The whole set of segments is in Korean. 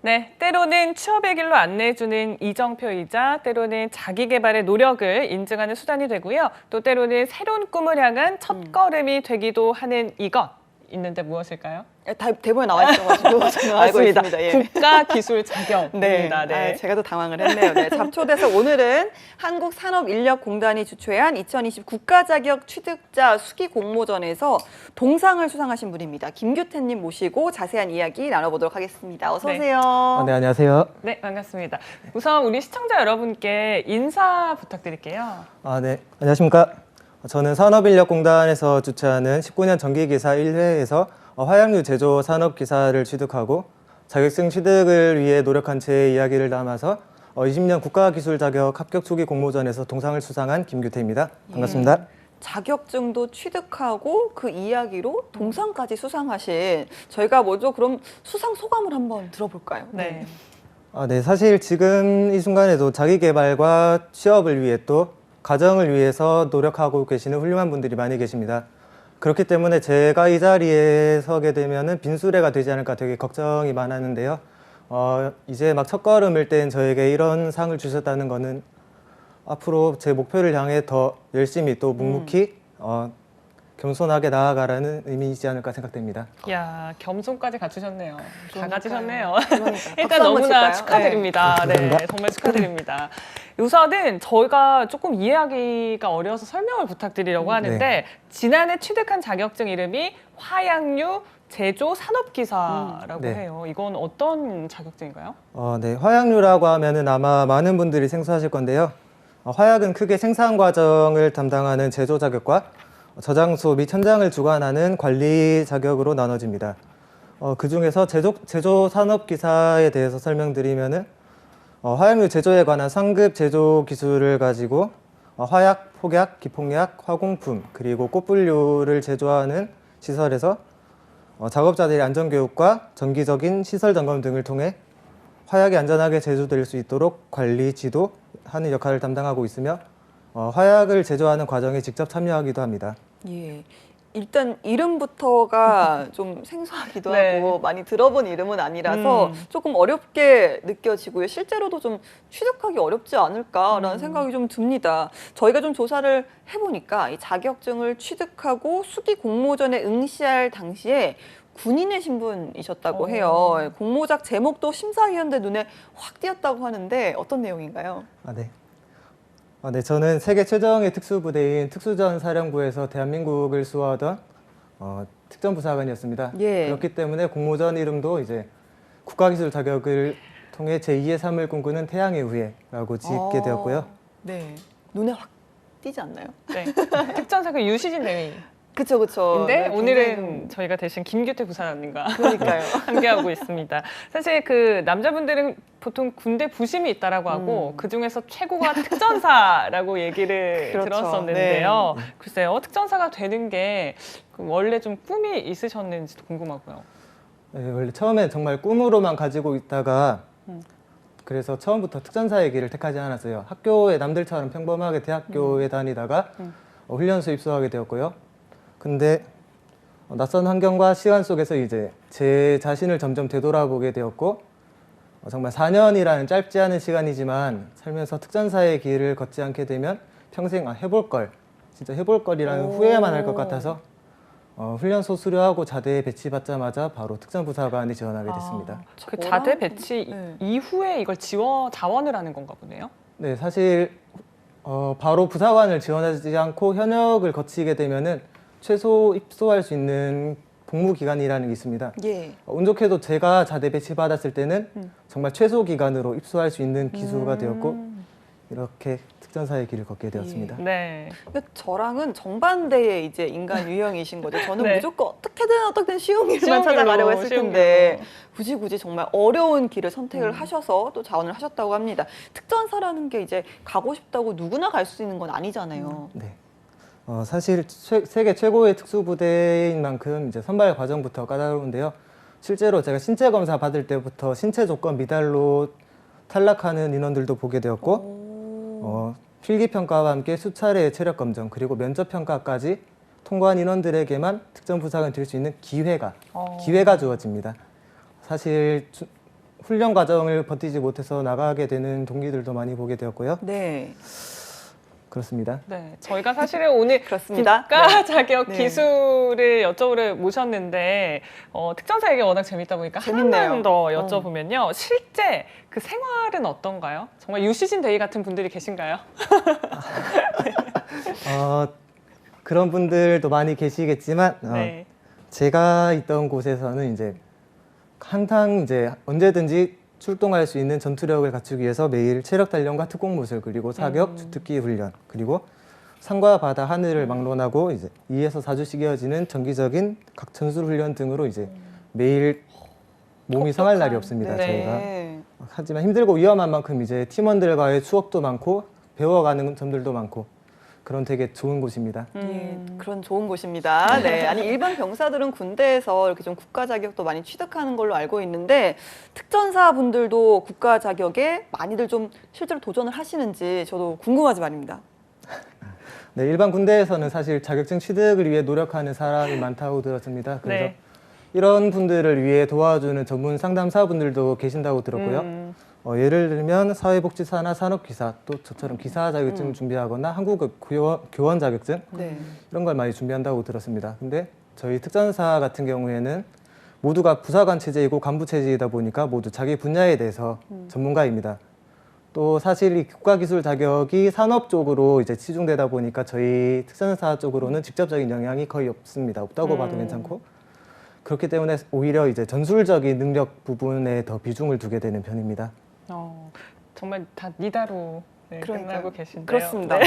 네, 때로는 취업의 길로 안내해주는 이정표이자 때로는 자기 개발의 노력을 인증하는 수단이 되고요. 또 때로는 새로운 꿈을 향한 첫걸음이 되기도 하는 이것 있는데 무엇일까요? 대본에 나와 있어가지고 저는 알고 있습니다. 예. 국가기술 자격입니다. 네. 제가 더 당황을 했네요. 네, 잡초돼서 오늘은 한국산업인력공단이 주최한 2020 국가자격 취득자 수기 공모전에서 동상을 수상하신 분입니다. 김규태님 모시고 자세한 이야기 나눠보도록 하겠습니다. 어서 오세요. 네, 안녕하세요. 네, 반갑습니다. 우선 우리 시청자 여러분께 인사 부탁드릴게요. 네, 안녕하십니까. 저는 산업인력공단에서 주최하는 19년 정기기사 1회에서 화약류 제조 산업기사를 취득하고 자격증 취득을 위해 노력한 제 이야기를 담아서 20년 국가기술 자격 합격 초기 공모전에서 동상을 수상한 김규태입니다. 반갑습니다. 자격증도 취득하고 그 이야기로 동상까지 수상하신 저희가 먼저 그럼 수상 소감을 한번 들어볼까요? 네. 네, 사실 지금 이 순간에도 자기 개발과 취업을 위해 또 가정을 위해서 노력하고 계시는 훌륭한 분들이 많이 계십니다. 그렇기 때문에 제가 이 자리에 서게 되면은 빈수레가 되지 않을까 되게 걱정이 많았는데요. 이제 막 첫걸음을 뗀 저에게 이런 상을 주셨다는 거는 앞으로 제 목표를 향해 더 열심히 또 묵묵히 겸손하게 나아가라는 의미이지 않을까 생각됩니다. 이야, 겸손까지 갖추셨네요. 다 그러니까요. 가지셨네요. 그러니까. 일단 박수 한번 너무나 칠까요? 축하드립니다. 네, 정말 축하드립니다. 우선은 저희가 조금 이해하기가 어려워서 설명을 부탁드리려고 하는데 지난해 취득한 자격증 이름이 화약류 제조 산업기사라고 네. 해요. 이건 어떤 자격증인가요? 네, 화약류라고 하면은 아마 많은 분들이 생소하실 건데요. 화약은 크게 생산 과정을 담당하는 제조 자격과 저장소 및 현장을 주관하는 관리 자격으로 나눠집니다. 그 중에서 제조 산업 기사에 대해서 설명드리면은 화약류 제조에 관한 상급 제조 기술을 가지고 화약, 폭약, 기폭약, 화공품 그리고 꽃분류를 제조하는 시설에서 작업자들의 안전교육과 정기적인 시설 점검 등을 통해 화약이 안전하게 제조될 수 있도록 관리, 지도하는 역할을 담당하고 있으며 화약을 제조하는 과정에 직접 참여하기도 합니다. 예. 일단 이름부터가 좀 생소하기도 네. 하고 많이 들어본 이름은 아니라서 조금 어렵게 느껴지고요. 실제로도 좀 취득하기 어렵지 않을까라는 생각이 좀 듭니다. 저희가 좀 조사를 해보니까 이 자격증을 취득하고 수기 공모전에 응시할 당시에 군인의 신분이셨다고 해요. 공모작 제목도 심사위원들 눈에 확 띄었다고 하는데 어떤 내용인가요? 네, 저는 세계 최정예 특수부대인 특수전사령부에서 대한민국을 수호하던 특전부사관이었습니다. 예. 그렇기 때문에 공모전 이름도 이제 국가기술 자격을 통해 제2의 삶을 꿈꾸는 태양의 후예라고 짓게 되었고요. 네. 눈에 확 띄지 않나요? 네. 특전사격 유시진 대위. 그쵸. 근데 네, 오늘은 굉장히 저희가 대신 김규태 부사장님과 그러니까요. 함께하고 있습니다. 사실 그 남자분들은 보통 군대 부심이 있다라고 하고 그 중에서 최고가 특전사라고 얘기를 그렇죠. 들었었는데요. 글쎄요, 특전사가 되는 게 원래 좀 꿈이 있으셨는지도 궁금하고요. 네, 원래 처음에 정말 꿈으로만 가지고 있다가 그래서 처음부터 특전사의 길을 택하지 않았어요. 학교에 남들처럼 평범하게 대학교에 다니다가 훈련소 입소하게 되었고요. 근데 낯선 환경과 시간 속에서 이제 제 자신을 점점 되돌아보게 되었고 정말 4년이라는 짧지 않은 시간이지만 살면서 특전사의 길을 걷지 않게 되면 평생 해볼 걸, 진짜 해볼 걸이라는 후회만 할 것 같아서 훈련소 수료하고 자대에 배치받자마자 바로 특전부사관에 지원하게 됐습니다. 그 자대 배치 네. 이후에 이걸 자원을 하는 건가 보네요. 네, 사실 바로 부사관을 지원하지 않고 현역을 거치게 되면은 최소 입소할 수 있는 복무 기간이라는 게 있습니다. 예. 운 좋게도 제가 자대 배치 받았을 때는 정말 최소 기간으로 입소할 수 있는 기수가 되었고 이렇게 특전사의 길을 걷게 되었습니다. 네. 그러니까 저랑은 정반대의 이제 인간 유형이신 거죠. 저는 네. 무조건 어떻게든 쉬운 길만 쉬운 찾아가려고 길로, 했을 쉬운 텐데 굳이 정말 어려운 길을 선택을 하셔서 또 자원을 하셨다고 합니다. 특전사라는 게 이제 가고 싶다고 누구나 갈 수 있는 건 아니잖아요. 네. 사실 세계 최고의 특수부대인 만큼 이제 선발 과정부터 까다로운데요. 실제로 제가 신체 검사 받을 때부터 신체 조건 미달로 탈락하는 인원들도 보게 되었고, 필기 평가와 함께 수차례의 체력 검정 그리고 면접 평가까지 통과한 인원들에게만 특전부사관이 될 수 있는 기회가 주어집니다. 사실 훈련 과정을 버티지 못해서 나가게 되는 동기들도 많이 보게 되었고요. 네. 그렇습니다. 네, 저희가 사실은 오늘 그렇습니다. 국가 네. 자격 네. 기술을 여쭤보려 모셨는데 특전사 얘기 워낙 재밌다 보니까 재밌네요. 하나만 더 여쭤보면요. 실제 그 생활은 어떤가요? 정말 유시진 대위 같은 분들이 계신가요? 그런 분들도 많이 계시겠지만 네. 제가 있던 곳에서는 이제 항상 이제 언제든지 출동할 수 있는 전투력을 갖추기 위해서 매일 체력 단련과 특공무술 그리고 사격, 주특기 훈련 그리고 산과 바다, 하늘을 막론하고 이제 2에서 4주씩 이어지는 정기적인 각 전술 훈련 등으로 이제 매일 몸이 상할 날이 없습니다. 네. 저희가 하지만 힘들고 위험한 만큼 이제 팀원들과의 추억도 많고 배워가는 점들도 많고 그런 되게 좋은 곳입니다. 예, 그런 좋은 곳입니다. 네, 아니 일반 병사들은 군대에서 이렇게 좀 국가 자격도 많이 취득하는 걸로 알고 있는데 특전사 분들도 국가 자격에 많이들 좀 실제로 도전을 하시는지 저도 궁금하지 말입니다. 네, 일반 군대에서는 사실 자격증 취득을 위해 노력하는 사람이 많다고 들었습니다. 그래서 네. 이런 분들을 위해 도와주는 전문 상담사분들도 계신다고 들었고요. 예를 들면 사회복지사나 산업기사 또 저처럼 기사 자격증을 준비하거나 한국어 교원 자격증 네. 이런 걸 많이 준비한다고 들었습니다. 근데 저희 특전사 같은 경우에는 모두가 부사관 체제이고 간부 체제이다 보니까 모두 자기 분야에 대해서 전문가입니다. 또 사실 이 국가기술 자격이 산업 쪽으로 이제 치중되다 보니까 저희 특전사 쪽으로는 직접적인 영향이 거의 없습니다. 없다고 봐도 괜찮고 그렇기 때문에 오히려 이제 전술적인 능력 부분에 더 비중을 두게 되는 편입니다. 정말 다 니다로 그러니까요. 끝나고 계신데요. 그렇습니다. 네.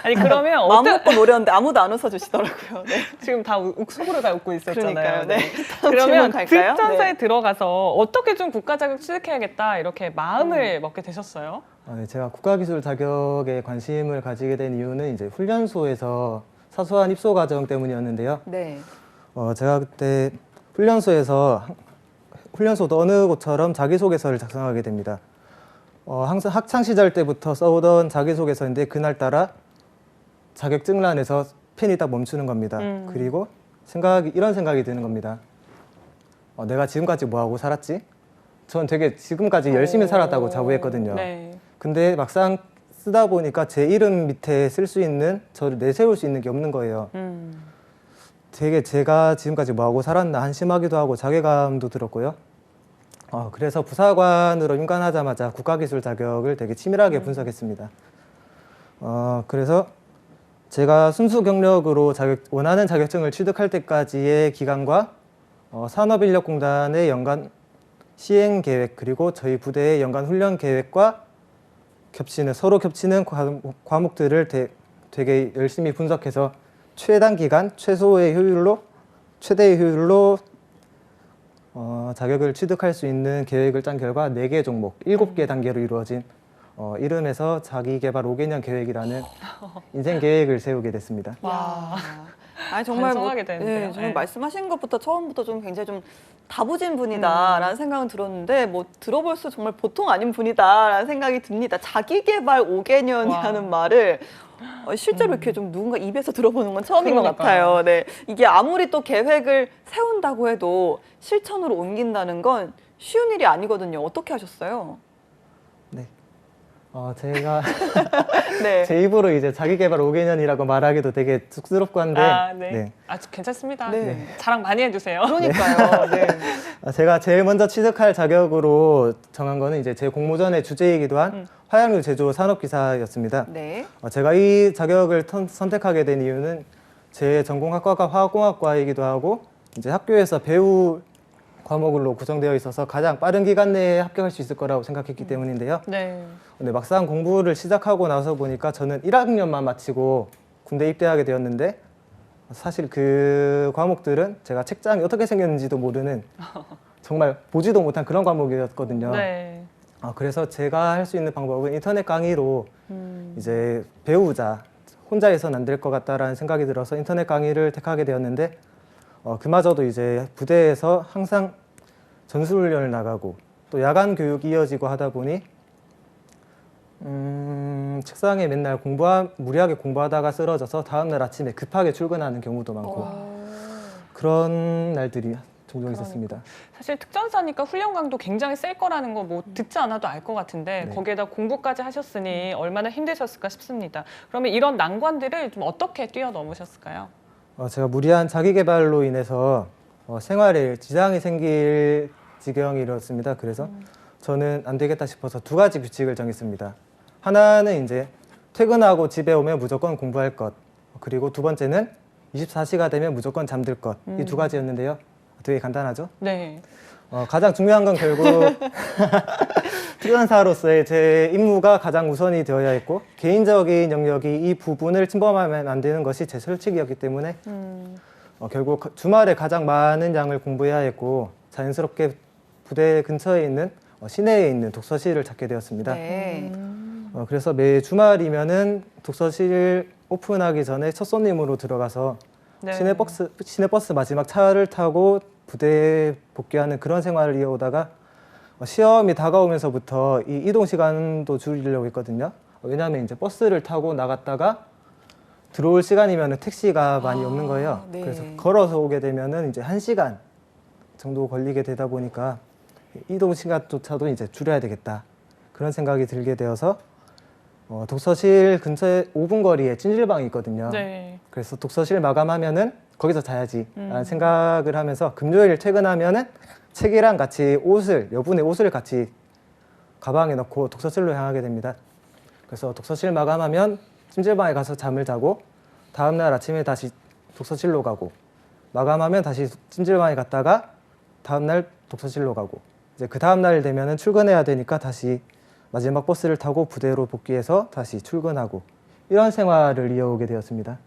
아니 그러면 마음 먹고 노렸는데 아무도 안 웃어주시더라고요. 네. 지금 다 속으로 다 웃고 있었잖아요. 그러니까요. 네. 그러면 질문 갈까요? 특전사에 네. 들어가서 어떻게 좀 국가 자격 취득해야겠다 이렇게 마음을 먹게 되셨어요? 네, 제가 국가기술 자격에 관심을 가지게 된 이유는 이제 훈련소에서 사소한 입소 과정 때문이었는데요. 네. 제가 그때 훈련소도 어느 곳처럼 자기소개서를 작성하게 됩니다. 항상 학창 시절 때부터 써오던 자기소개서인데 그날따라 자격증란에서 펜이 딱 멈추는 겁니다. 그리고 이런 생각이 드는 겁니다. 내가 지금까지 뭐하고 살았지? 전 되게 지금까지 열심히 살았다고 자부했거든요. 네. 근데 막상 쓰다 보니까 제 이름 밑에 쓸 수 있는, 저를 내세울 수 있는 게 없는 거예요. 되게 제가 지금까지 뭐하고 살았나 한심하기도 하고 자괴감도 들었고요. 그래서 부사관으로 임관하자마자 국가기술 자격을 되게 치밀하게 분석했습니다. 그래서 제가 순수 경력으로 원하는 자격증을 취득할 때까지의 기간과 산업인력공단의 연간 시행 계획 그리고 저희 부대의 연간 훈련 계획과 서로 겹치는 과목들을 되게 열심히 분석해서 최단 기간, 최대의 효율로 자격을 취득할 수 있는 계획을 짠 결과 4개 종목, 7개 단계로 이루어진 이름에서 자기개발 5개년 계획이라는 인생 계획을 세우게 됐습니다. 와. 아니 정말 반성하게 되는데요. 네, 정말 네. 말씀하신 것부터 처음부터 좀 굉장히 좀 다부진 분이다라는 생각은 들었는데 뭐 들어볼수록 정말 보통 아닌 분이다라는 생각이 듭니다. 자기개발 5개년이라는 말을 실제로 이렇게 좀 누군가 입에서 들어보는 건 처음인 것 그러니까요. 같아요. 네, 이게 아무리 또 계획을 세운다고 해도 실천으로 옮긴다는 건 쉬운 일이 아니거든요. 어떻게 하셨어요? 네. 제가 네. 제 입으로 이제 자기개발 5개년이라고 말하기도 되게 쑥스럽고 한데 네. 괜찮습니다. 네. 자랑 많이 해주세요. 그러니까요. 네. 제가 제일 먼저 취득할 자격으로 정한 거는 이제 제 공모전의 주제이기도 한 화양유 제조 산업기사였습니다. 네. 제가 이 자격을 선택하게 된 이유는 제 전공학과가 화학공학과이기도 하고 이제 학교에서 배울 과목으로 구성되어 있어서 가장 빠른 기간 내에 합격할 수 있을 거라고 생각했기 때문인데요. 네. 근데 막상 공부를 시작하고 나서 보니까 저는 1학년만 마치고 군대 입대하게 되었는데 사실 그 과목들은 제가 책장이 어떻게 생겼는지도 모르는 정말 보지도 못한 그런 과목이었거든요. 네. 그래서 제가 할 수 있는 방법은 인터넷 강의로 이제 배우자, 혼자 해서는 안 될 것 같다라는 생각이 들어서 인터넷 강의를 택하게 되었는데 그마저도 이제 부대에서 항상 전술훈련을 나가고 또 야간 교육이 이어지고 하다 보니 책상에 맨날 무리하게 공부하다가 쓰러져서 다음날 아침에 급하게 출근하는 경우도 많고 그런 날들이 종종 있었습니다. 사실 특전사니까 훈련 강도 굉장히 셀 거라는 거 뭐 듣지 않아도 알 것 같은데 네. 거기에다 공부까지 하셨으니 얼마나 힘드셨을까 싶습니다. 그러면 이런 난관들을 좀 어떻게 뛰어넘으셨을까요? 제가 무리한 자기 개발로 인해서 생활에 지장이 생길 지경이 이렇습니다. 그래서 저는 안 되겠다 싶어서 두 가지 규칙을 정했습니다. 하나는 이제 퇴근하고 집에 오면 무조건 공부할 것. 그리고 두 번째는 24시가 되면 무조건 잠들 것. 이 두 가지였는데요. 되게 간단하죠? 네. 가장 중요한 건 결국 특전사로서의 제 임무가 가장 우선이 되어야 했고 개인적인 영역이 이 부분을 침범하면 안 되는 것이 제 철칙이었기 때문에 결국 주말에 가장 많은 양을 공부해야 했고 자연스럽게 부대 근처에 있는 시내에 있는 독서실을 찾게 되었습니다. 네. 그래서 매 주말이면은 독서실 오픈하기 전에 첫 손님으로 들어가서 네. 시내버스 마지막 차를 타고 부대에 복귀하는 그런 생활을 이어오다가 시험이 다가오면서부터 이 이동 시간도 줄이려고 했거든요. 왜냐하면 이제 버스를 타고 나갔다가 들어올 시간이면 택시가 많이 없는 거예요. 네. 그래서 걸어서 오게 되면은 이제 1시간 정도 걸리게 되다 보니까 이동 시간조차도 이제 줄여야 되겠다. 그런 생각이 들게 되어서 독서실 근처에 5분 거리에 찜질방이 있거든요. 네. 그래서 독서실 마감하면은 거기서 자야지라는 생각을 하면서 금요일 퇴근하면은 책이랑 같이 여분의 옷을 같이 가방에 넣고 독서실로 향하게 됩니다. 그래서 독서실 마감하면 찜질방에 가서 잠을 자고 다음날 아침에 다시 독서실로 가고 마감하면 다시 찜질방에 갔다가 다음날 독서실로 가고 이제 그 다음날 되면은 출근해야 되니까 다시 마지막 버스를 타고 부대로 복귀해서 다시 출근하고 이런 생활을 이어오게 되었습니다.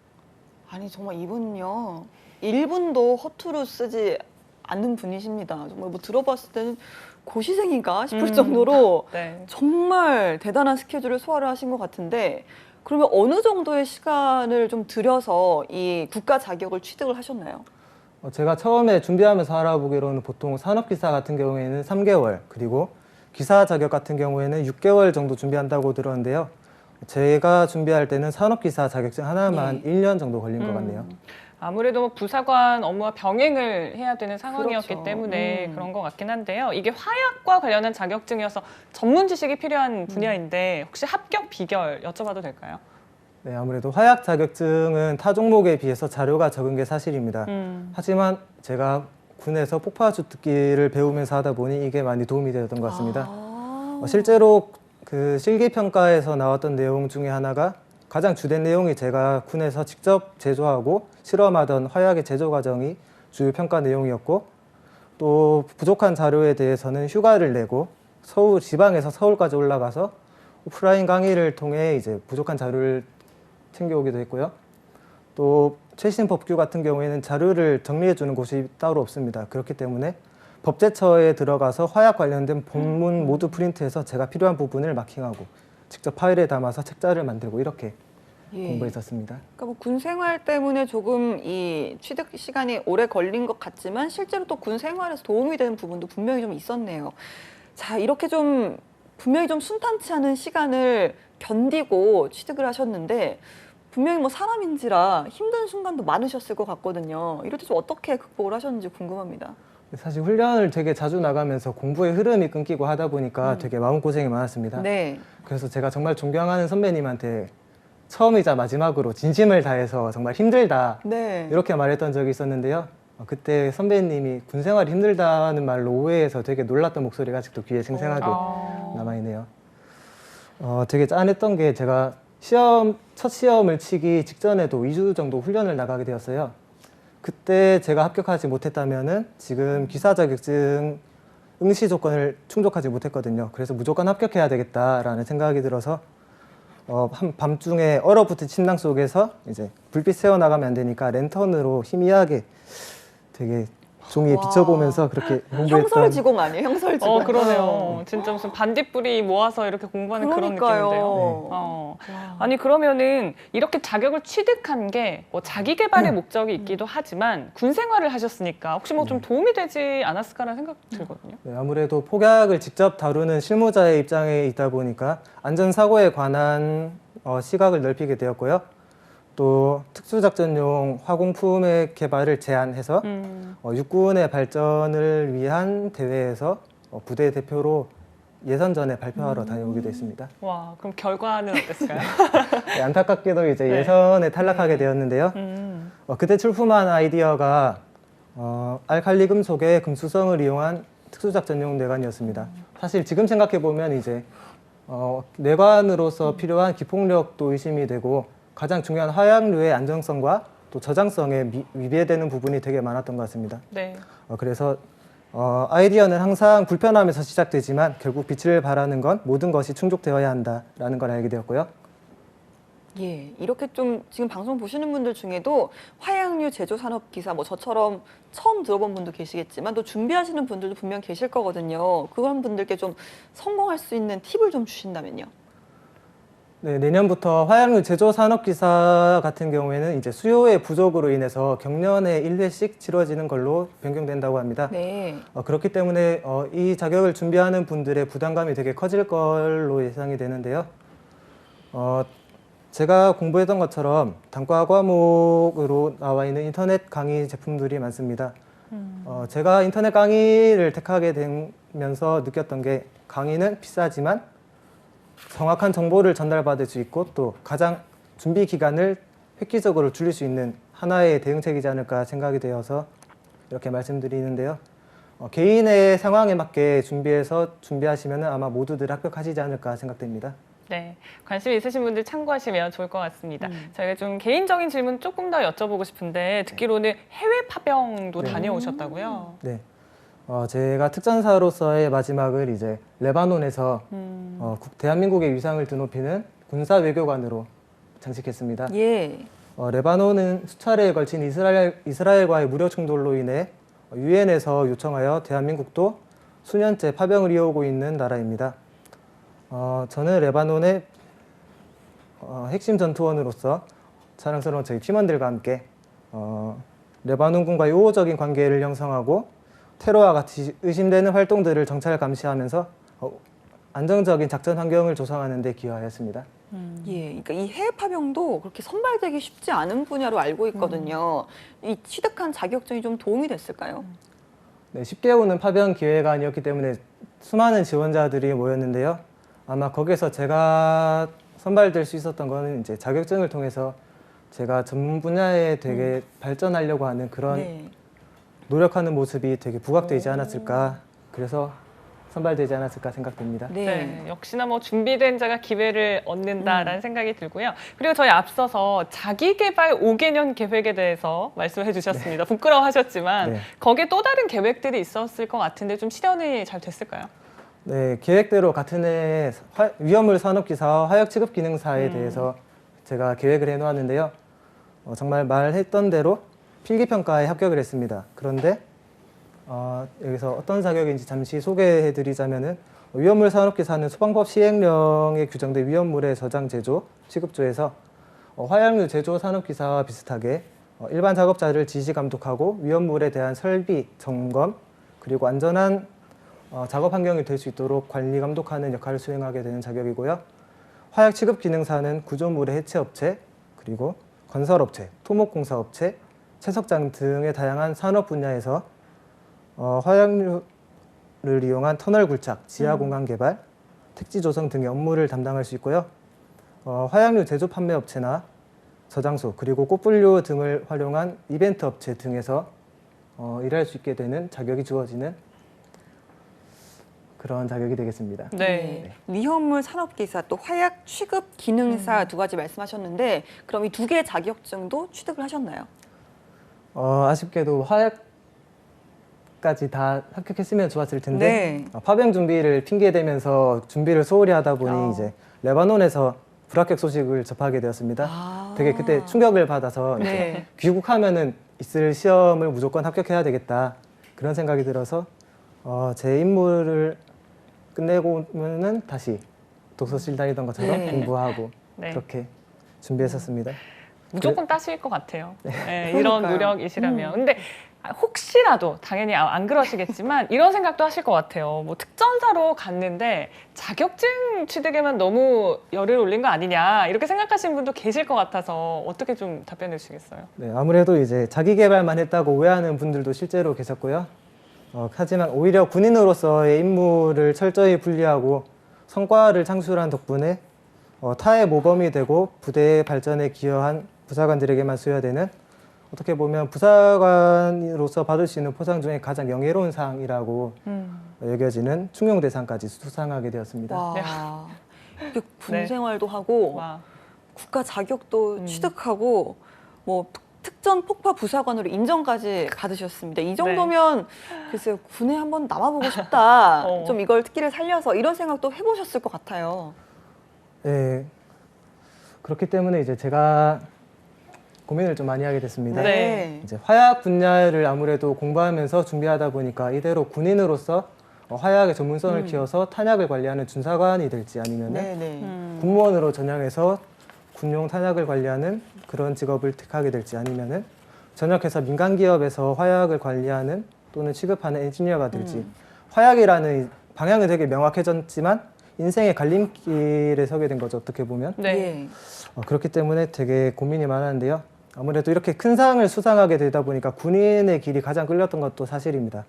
아니 정말 이분은요 1분도 허투루 쓰지 않는 분이십니다. 정말 뭐 들어봤을 때는 고시생인가 싶을 정도로 네. 정말 대단한 스케줄을 소화를 하신 것 같은데 그러면 어느 정도의 시간을 좀 들여서 이 국가 자격을 취득을 하셨나요? 제가 처음에 준비하면서 알아보기로는 보통 산업기사 같은 경우에는 3개월 그리고 기사 자격 같은 경우에는 6개월 정도 준비한다고 들었는데요. 제가 준비할 때는 산업기사 자격증 하나만 네. 1년 정도 걸린 것 같네요. 아무래도 부사관 업무와 병행을 해야 되는 상황이었기 그렇죠. 때문에 그런 것 같긴 한데요. 이게 화약과 관련한 자격증이어서 전문 지식이 필요한 분야인데 혹시 합격 비결 여쭤봐도 될까요? 네, 아무래도 화약 자격증은 타 종목에 비해서 자료가 적은 게 사실입니다. 하지만 제가 군에서 폭파 주특기를 배우면서 하다 보니 이게 많이 도움이 되었던 것 같습니다. 실제로 그 실기평가에서 나왔던 내용 중에 하나가 가장 주된 내용이 제가 군에서 직접 제조하고 실험하던 화약의 제조 과정이 주요 평가 내용이었고 또 부족한 자료에 대해서는 휴가를 내고 지방에서 서울까지 올라가서 오프라인 강의를 통해 이제 부족한 자료를 챙겨오기도 했고요. 또 최신 법규 같은 경우에는 자료를 정리해 주는 곳이 따로 없습니다. 그렇기 때문에 법제처에 들어가서 화약 관련된 본문 모두 프린트해서 제가 필요한 부분을 마킹하고 직접 파일에 담아서 책자를 만들고 이렇게 공부했었습니다. 그러니까 뭐 군 생활 때문에 조금 이 취득 시간이 오래 걸린 것 같지만 실제로 또 군 생활에서 도움이 되는 부분도 분명히 좀 있었네요. 자, 이렇게 좀 분명히 좀 순탄치 않은 시간을 견디고 취득을 하셨는데 분명히 뭐 사람인지라 힘든 순간도 많으셨을 것 같거든요. 이럴 때 좀 어떻게 극복을 하셨는지 궁금합니다. 사실 훈련을 되게 자주 나가면서 공부의 흐름이 끊기고 하다 보니까 되게 마음고생이 많았습니다. 네. 그래서 제가 정말 존경하는 선배님한테 처음이자 마지막으로 진심을 다해서 정말 힘들다 네. 이렇게 말했던 적이 있었는데요. 그때 선배님이 군 생활이 힘들다는 말로 오해해서 되게 놀랐던 목소리가 아직도 귀에 생생하게 남아있네요. 되게 짠했던 게 제가 첫 시험을 치기 직전에도 2주 정도 훈련을 나가게 되었어요. 그때 제가 합격하지 못했다면은 지금 기사 자격증 응시 조건을 충족하지 못했거든요. 그래서 무조건 합격해야 되겠다라는 생각이 들어서 한 밤중에 얼어붙은 침낭 속에서 이제 불빛 새어 나가면 안 되니까 랜턴으로 희미하게 되게 종이에 비춰보면서 그렇게 공부했던. 형설지공 아니에요? 형설지공. 그러네요. 진짜 무슨 반딧불이 모아서 이렇게 공부하는 그런 그러니까요. 느낌인데요. 아니 그러면은 이렇게 자격을 취득한 게 뭐 자기 개발의 목적이 있기도 하지만 군 생활을 하셨으니까 혹시 뭐 좀 도움이 되지 않았을까라는 생각 들거든요. 네, 아무래도 폭약을 직접 다루는 실무자의 입장에 있다 보니까 안전사고에 관한 시각을 넓히게 되었고요. 또 특수작전용 화공품의 개발을 제안해서 육군의 발전을 위한 대회에서 부대 대표로 예선전에 발표하러 다녀오기도 했습니다. 와, 그럼 결과는 어땠을까요? 네, 안타깝게도 이제 네. 예선에 탈락하게 되었는데요. 그때 출품한 아이디어가 알칼리 금속의 금수성을 이용한 특수작전용 뇌관이었습니다. 사실 지금 생각해 보면 이제 뇌관으로서 필요한 기폭력도 의심이 되고 가장 중요한 화약류의 안정성과 또 저장성에 위배되는 부분이 되게 많았던 것 같습니다. 네. 그래서 아이디어는 항상 불편함에서 시작되지만 결국 빛을 발하는 건 모든 것이 충족되어야 한다라는 걸 알게 되었고요. 예, 이렇게 좀 지금 방송 보시는 분들 중에도 화약류 제조 산업 기사 뭐 저처럼 처음 들어본 분도 계시겠지만 또 준비하시는 분들도 분명 계실 거거든요. 그런 분들께 좀 성공할 수 있는 팁을 좀 주신다면요. 네, 내년부터 화약류 제조 산업 기사 같은 경우에는 이제 수요의 부족으로 인해서 경년에 1회씩 치러지는 걸로 변경된다고 합니다. 네. 그렇기 때문에 이 자격을 준비하는 분들의 부담감이 되게 커질 걸로 예상이 되는데요. 제가 공부했던 것처럼 단과 과목으로 나와 있는 인터넷 강의 제품들이 많습니다. 제가 인터넷 강의를 택하게 되면서 느꼈던 게 강의는 비싸지만 정확한 정보를 전달받을 수 있고 또 가장 준비 기간을 획기적으로 줄일 수 있는 하나의 대응책이지 않을까 생각이 되어서 이렇게 말씀드리는데요. 개인의 상황에 맞게 준비하시면 아마 모두들 합격하시지 않을까 생각됩니다. 네, 관심 있으신 분들 참고하시면 좋을 것 같습니다. 저희가 좀 개인적인 질문 조금 더 여쭤보고 싶은데 듣기로는 해외 파병도 네. 다녀오셨다고요? 네. 제가 특전사로서의 마지막을 이제 레바논에서 대한민국의 위상을 드높이는 군사 외교관으로 장식했습니다. 예. 레바논은 수차례에 걸친 이스라엘과의 무력 충돌로 인해 유엔에서 요청하여 대한민국도 수년째 파병을 이어오고 있는 나라입니다. 저는 레바논의 핵심 전투원으로서 자랑스러운 저희 팀원들과 함께 레바논군과의 우호적인 관계를 형성하고 테러와 같이 의심되는 활동들을 정찰 감시하면서 안정적인 작전 환경을 조성하는 데 기여하였습니다. 예, 그러니까 이 해외 파병도 그렇게 선발되기 쉽지 않은 분야로 알고 있거든요. 이 취득한 자격증이 좀 도움이 됐을까요? 네, 쉽게 오는 파병 기회가 아니었기 때문에 수많은 지원자들이 모였는데요. 아마 거기서 제가 선발될 수 있었던 거는 이제 자격증을 통해서 제가 전문 분야에 되게 발전하려고 하는 그런 네. 노력하는 모습이 되게 부각되지 않았을까. 그래서 선발되지 않았을까 생각됩니다. 네, 역시나 뭐 준비된 자가 기회를 얻는다라는 생각이 들고요. 그리고 저희 앞서서 자기개발 5개년 계획에 대해서 말씀해 주셨습니다. 부끄러워하셨지만 네. 거기에 또 다른 계획들이 있었을 것 같은데 좀 실현이 잘 됐을까요? 네, 계획대로 같은 해 위험물 산업기사와 화약취급기능사에 대해서 제가 계획을 해놓았는데요. 정말 말했던 대로 필기평가에 합격을 했습니다. 그런데 여기서 어떤 자격인지 잠시 소개해드리자면은 위험물 산업기사는 소방법 시행령에 규정된 위험물의 저장, 제조, 취급조에서 화약류 제조 산업기사와 비슷하게 일반 작업자를 지시 감독하고 위험물에 대한 설비, 점검, 그리고 안전한 작업 환경이 될 수 있도록 관리 감독하는 역할을 수행하게 되는 자격이고요. 화약 취급 기능사는 구조물의 해체업체, 그리고 건설업체, 토목공사업체, 채석장 등의 다양한 산업 분야에서 화약류를 이용한 터널 굴착, 지하 공간 개발, 택지 조성 등의 업무를 담당할 수 있고요. 화약류 제조 판매 업체나 저장소, 그리고 꽃분류 등을 활용한 이벤트 업체 등에서 일할 수 있게 되는 자격이 주어지는 그런 자격이 되겠습니다. 네. 위험물 산업기사 또 화약 취급 기능사 두 가지 말씀하셨는데 그럼 이 두 개의 자격증도 취득을 하셨나요? 아쉽게도 화약까지 다 합격했으면 좋았을 텐데 네. 파병 준비를 핑계 대면서 준비를 소홀히 하다 보니 이제 레바논에서 불합격 소식을 접하게 되었습니다. 되게 그때 충격을 받아서 이제 네. 귀국하면은 있을 시험을 무조건 합격해야 되겠다 그런 생각이 들어서 제 임무를 끝내고는 다시 독서실 다니던 것처럼 네. 공부하고 네. 그렇게 준비했었습니다. 무조건 따실 것 같아요. 네, 그러니까요. 이런 노력이시라면. 근데 혹시라도 당연히 안 그러시겠지만 이런 생각도 하실 것 같아요. 뭐 특전사로 갔는데 자격증 취득에만 너무 열을 올린 거 아니냐 이렇게 생각하시는 분도 계실 것 같아서 어떻게 좀 답변해 주시겠어요? 네, 아무래도 이제 자기 개발만 했다고 오해하는 분들도 실제로 계셨고요. 하지만 오히려 군인으로서의 임무를 철저히 분리하고 성과를 창출한 덕분에 타의 모범이 되고 부대의 발전에 기여한 부사관들에게만 수여되는 어떻게 보면 부사관으로서 받을 수 있는 포상 중에 가장 영예로운 상이라고 여겨지는 충용대상까지 수상하게 되었습니다. 와, 이렇게 군 네. 생활도 하고 와. 국가 자격도 취득하고 뭐 특전 폭파 부사관으로 인정까지 받으셨습니다. 이 정도면 글쎄요, 군에 한번 남아보고 싶다. 좀 이걸 특기를 살려서 이런 생각도 해보셨을 것 같아요. 네, 그렇기 때문에 이제 제가 고민을 좀 많이 하게 됐습니다. 네. 이제 화약 분야를 아무래도 공부하면서 준비하다 보니까 이대로 군인으로서 화약의 전문성을 키워서 탄약을 관리하는 준사관이 될지 아니면 네네. 군무원으로 전향해서 군용 탄약을 관리하는 그런 직업을 택하게 될지 아니면은 전역해서 민간 기업에서 화약을 관리하는 또는 취급하는 엔지니어가 될지 화약이라는 방향은 되게 명확해졌지만 인생의 갈림길에 서게 된 거죠. 어떻게 보면 네. 예. 그렇기 때문에 되게 고민이 많았는데요. 아무래도 이렇게 큰 상을 수상하게 되다 보니까 군인의 길이 가장 끌렸던 것도 사실입니다.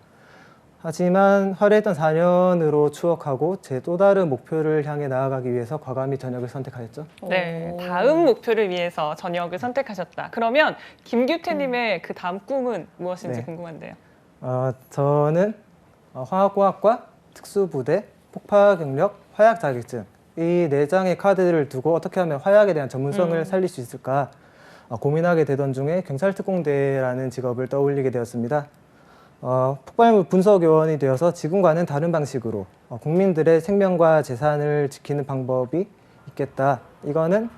하지만 화려했던 4년으로 추억하고 제 또 다른 목표를 향해 나아가기 위해서 과감히 전역을 선택하였죠. 네, 오. 다음 목표를 위해서 전역을 선택하셨다. 그러면 김규태님의 그 다음 꿈은 무엇인지 네. 궁금한데요. 저는 화학공학과, 특수부대, 폭파경력, 화약 자격증 이 4장의 카드를 두고 어떻게 하면 화약에 대한 전문성을 살릴 수 있을까 고민하게 되던 중에 경찰특공대라는 직업을 떠올리게 되었습니다. 폭발물 분석요원이 되어서 지금과는 다른 방식으로 국민들의 생명과 재산을 지키는 방법이 있겠다. 이거는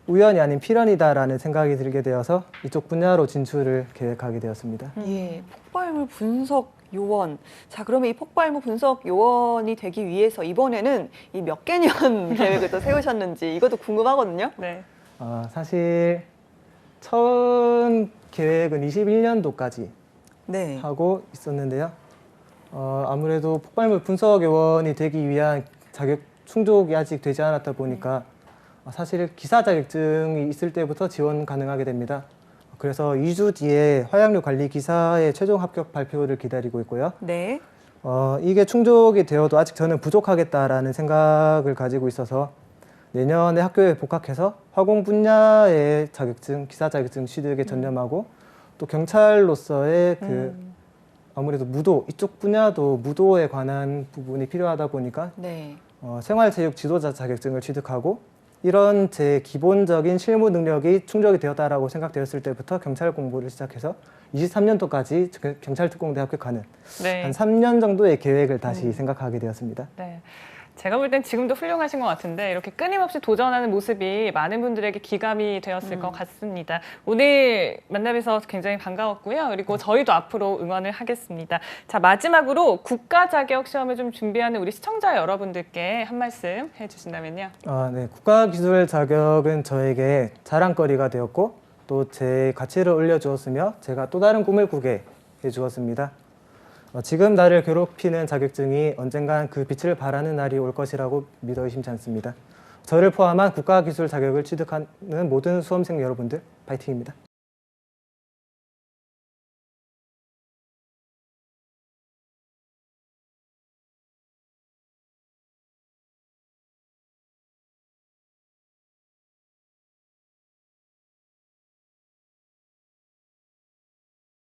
우연이 아닌 필연이다라는 생각이 들게 되어서 이쪽 분야로 진출을 계획하게 되었습니다. 예, 폭발물 분석 요원. 자, 그러면 이 폭발물 분석 요원이 되기 위해서 이번에는 이 몇 개년 계획을 또 세우셨는지 이것도 궁금하거든요. 네. 사실 처음 계획은 21년도까지 네. 하고 있었는데요. 아무래도 폭발물 분석 요원이 되기 위한 자격 충족이 아직 되지 않았다 보니까 사실 기사 자격증이 있을 때부터 지원 가능하게 됩니다. 그래서 2주 뒤에 화약류 관리 기사의 최종 합격 발표를 기다리고 있고요. 네. 이게 충족이 되어도 아직 저는 부족하겠다라는 생각을 가지고 있어서 내년에 학교에 복학해서 화공 분야의 자격증, 기사 자격증 취득에 전념하고 또 경찰로서의 아무래도 무도, 이쪽 분야도 무도에 관한 부분이 필요하다 보니까 네. 생활체육 지도자 자격증을 취득하고 이런 제 기본적인 실무 능력이 충족이 되었다라고 생각되었을 때부터 경찰 공부를 시작해서 23년도까지 경찰특공대 합격하는 네. 한 3년 정도의 계획을 다시 생각하게 되었습니다. 네. 제가 볼 땐 지금도 훌륭하신 것 같은데 이렇게 끊임없이 도전하는 모습이 많은 분들에게 기감이 되었을 것 같습니다. 오늘 만나뵈서 굉장히 반가웠고요. 그리고 저희도 앞으로 응원을 하겠습니다. 자, 마지막으로 국가 자격 시험을 좀 준비하는 우리 시청자 여러분들께 한 말씀 해주신다면요. 네. 국가기술 자격은 저에게 자랑거리가 되었고 또 제 가치를 올려주었으며 제가 또 다른 꿈을 꾸게 해주었습니다. 지금 나를 괴롭히는 자격증이 언젠간 그 빛을 발하는 날이 올 것이라고 믿어 의심치 않습니다. 저를 포함한 국가기술 자격을 취득하는 모든 수험생 여러분들 파이팅입니다.